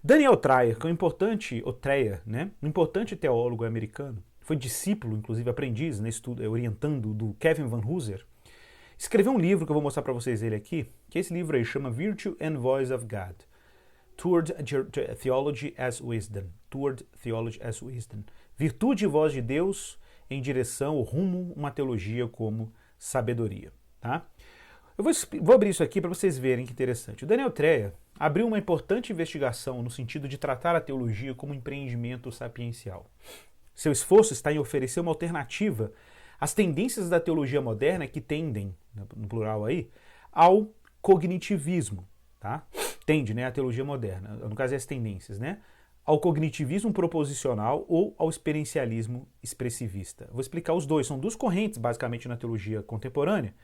Daniel Dreyer, que é um importante teólogo americano, foi discípulo, inclusive aprendiz, né, orientando do Kevin Van Hooser, escreveu um livro que eu vou mostrar para vocês ele aqui, que esse livro aí chama Virtue and Voice of God, Toward Theology as Wisdom, Toward Theology as Wisdom, Virtude e Voz de Deus em direção ou rumo uma teologia como sabedoria, tá? Eu vou abrir isso aqui para vocês verem que interessante. O Daniel Dreyer abriu uma importante investigação no sentido de tratar a teologia como um empreendimento sapiencial. Seu esforço está em oferecer uma alternativa às tendências da teologia moderna que tendem, no plural aí, ao cognitivismo, tá? Tende, né, a teologia moderna, no caso é as tendências, né? Ao cognitivismo proposicional ou ao experiencialismo expressivista. Vou explicar os dois, são duas correntes basicamente na teologia contemporânea,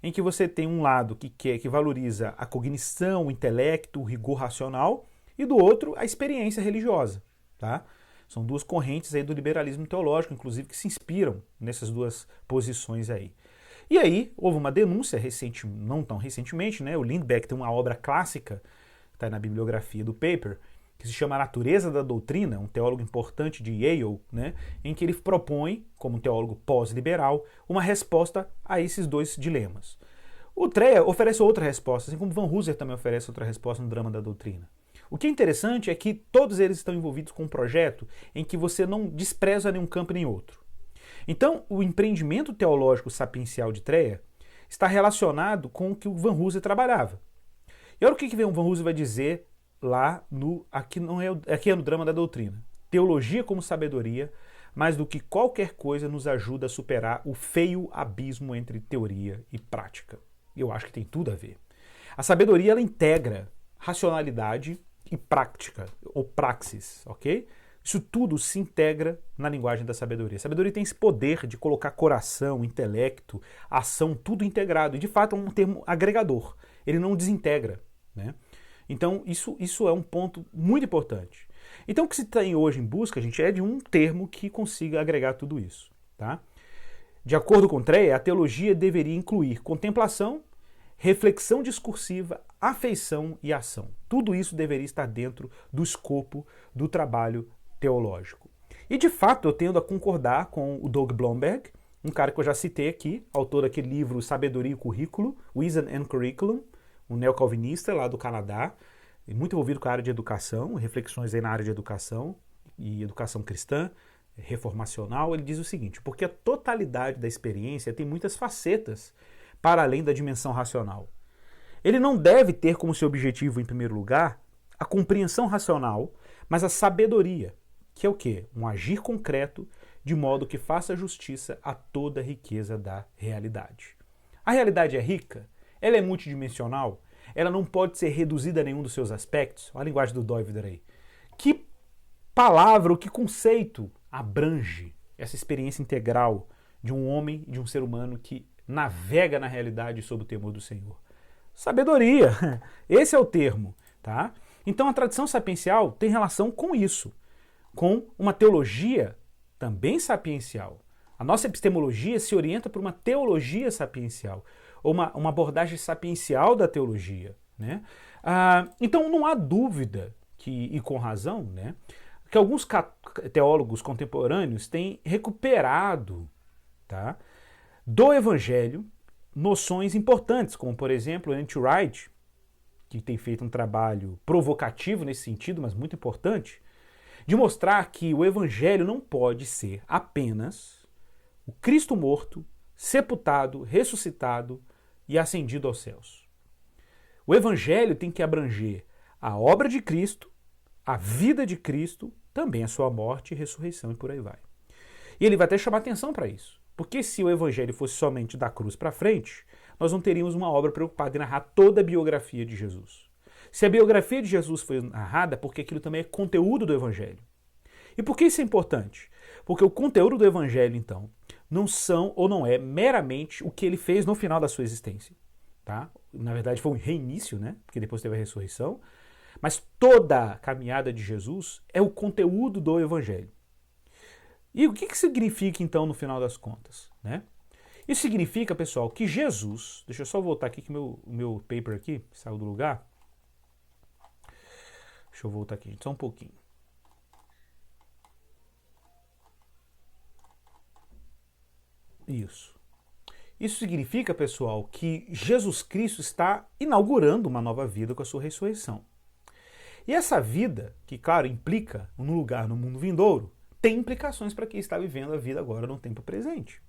em que você tem um lado que valoriza a cognição, o intelecto, o rigor racional, e do outro a experiência religiosa, tá? São duas correntes aí do liberalismo teológico, inclusive, que se inspiram nessas duas posições aí. E aí, houve uma denúncia não tão recentemente, né? O Lindbeck tem uma obra clássica, que está na bibliografia do paper, que se chama A Natureza da Doutrina, um teólogo importante de Yale, né, em que ele propõe, como um teólogo pós-liberal, uma resposta a esses dois dilemas. O Dreyer oferece outra resposta, assim como Van Hooser também oferece outra resposta no Drama da Doutrina. O que é interessante é que todos eles estão envolvidos com um projeto em que você não despreza nenhum campo nem outro. Então, o empreendimento teológico sapiencial de Dreyer está relacionado com o que o Van Hooser trabalhava. E olha o que o Van Hooser vai dizer lá aqui é no Drama da Doutrina. Teologia como sabedoria, mais do que qualquer coisa nos ajuda a superar o feio abismo entre teoria e prática. Eu acho que tem tudo a ver. A sabedoria ela integra racionalidade e prática, ou praxis, ok? Isso tudo se integra na linguagem da sabedoria. A sabedoria tem esse poder de colocar coração, intelecto, ação, tudo integrado. E de fato é um termo agregador. Ele não desintegra, né? Então, isso é um ponto muito importante. Então, o que se tem hoje em busca, gente, é de um termo que consiga agregar tudo isso, tá? De acordo com Dreyer, a teologia deveria incluir contemplação, reflexão discursiva, afeição e ação. Tudo isso deveria estar dentro do escopo do trabalho teológico. E, de fato, eu tendo a concordar com o Doug Blomberg, um cara que eu já citei aqui, autor daquele livro Sabedoria e Currículo, Wisdom and Curriculum, um neocalvinista lá do Canadá, muito envolvido com a área de educação, reflexões aí na área de educação e educação cristã, reformacional. Ele diz o seguinte: porque a totalidade da experiência tem muitas facetas para além da dimensão racional. Ele não deve ter como seu objetivo, em primeiro lugar, a compreensão racional, mas a sabedoria, que é o quê? Um agir concreto, de modo que faça justiça a toda a riqueza da realidade. A realidade é rica? Ela é multidimensional, ela não pode ser reduzida a nenhum dos seus aspectos. Olha a linguagem do Doiveder aí. Que palavra, ou que conceito abrange essa experiência integral de um homem e de um ser humano que navega na realidade sob o temor do Senhor? Sabedoria, esse é o termo, tá? Então a tradição sapiencial tem relação com isso, com uma teologia também sapiencial. A nossa epistemologia se orienta por uma teologia sapiencial, ou uma abordagem sapiencial da teologia, né? Então não há dúvida e com razão, né, que alguns teólogos contemporâneos têm recuperado, tá, do Evangelho noções importantes, como por exemplo N.T. Wright, que tem feito um trabalho provocativo nesse sentido, mas muito importante, de mostrar que o Evangelho não pode ser apenas o Cristo morto, sepultado, ressuscitado e ascendido aos céus. O Evangelho tem que abranger a obra de Cristo, a vida de Cristo, também a sua morte e ressurreição e por aí vai. E ele vai até chamar atenção para isso. Porque se o Evangelho fosse somente da cruz para frente, nós não teríamos uma obra preocupada em narrar toda a biografia de Jesus. Se a biografia de Jesus foi narrada, porque aquilo também é conteúdo do Evangelho. E por que isso é importante? Porque o conteúdo do Evangelho, então, não é meramente o que ele fez no final da sua existência. Tá? Na verdade foi um reinício, né? Porque depois teve a ressurreição. Mas toda a caminhada de Jesus é o conteúdo do Evangelho. E o que significa, então, no final das contas? Né? Isso significa, pessoal, que Jesus... Deixa eu só voltar aqui que o meu paper aqui saiu do lugar. Deixa eu voltar aqui, gente, só um pouquinho. Isso. Isso significa, pessoal, que Jesus Cristo está inaugurando uma nova vida com a sua ressurreição. E essa vida, que claro implica um lugar no mundo vindouro, tem implicações para quem está vivendo a vida agora no tempo presente.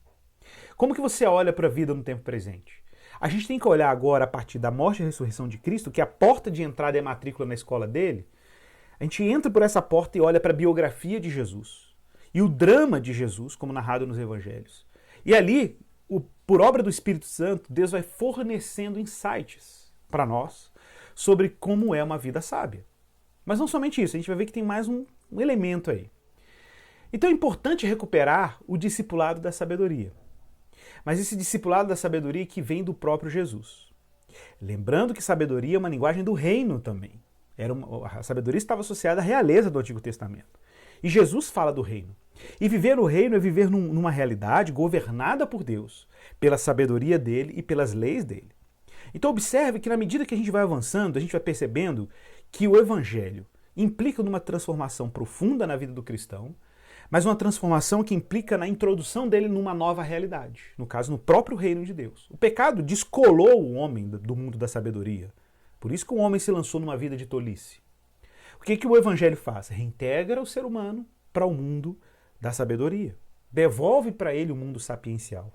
Como que você olha para a vida no tempo presente? A gente tem que olhar agora a partir da morte e ressurreição de Cristo, que é a porta de entrada e a matrícula na escola dele. A gente entra por essa porta e olha para a biografia de Jesus e o drama de Jesus, como narrado nos evangelhos. E ali, por obra do Espírito Santo, Deus vai fornecendo insights para nós sobre como é uma vida sábia. Mas não somente isso, a gente vai ver que tem mais um elemento aí. Então é importante recuperar o discipulado da sabedoria. Mas esse discipulado da sabedoria que vem do próprio Jesus. Lembrando que sabedoria é uma linguagem do reino também. A sabedoria estava associada à realeza do Antigo Testamento. E Jesus fala do reino. E viver o reino é viver numa realidade governada por Deus, pela sabedoria dele e pelas leis dele. Então observe que na medida que a gente vai avançando, a gente vai percebendo que o evangelho implica numa transformação profunda na vida do cristão, mas uma transformação que implica na introdução dele numa nova realidade, no caso, no próprio reino de Deus. O pecado descolou o homem do mundo da sabedoria. Por isso que o homem se lançou numa vida de tolice. O que o evangelho faz? Reintegra o ser humano para o mundo da sabedoria. Devolve para ele o mundo sapiencial.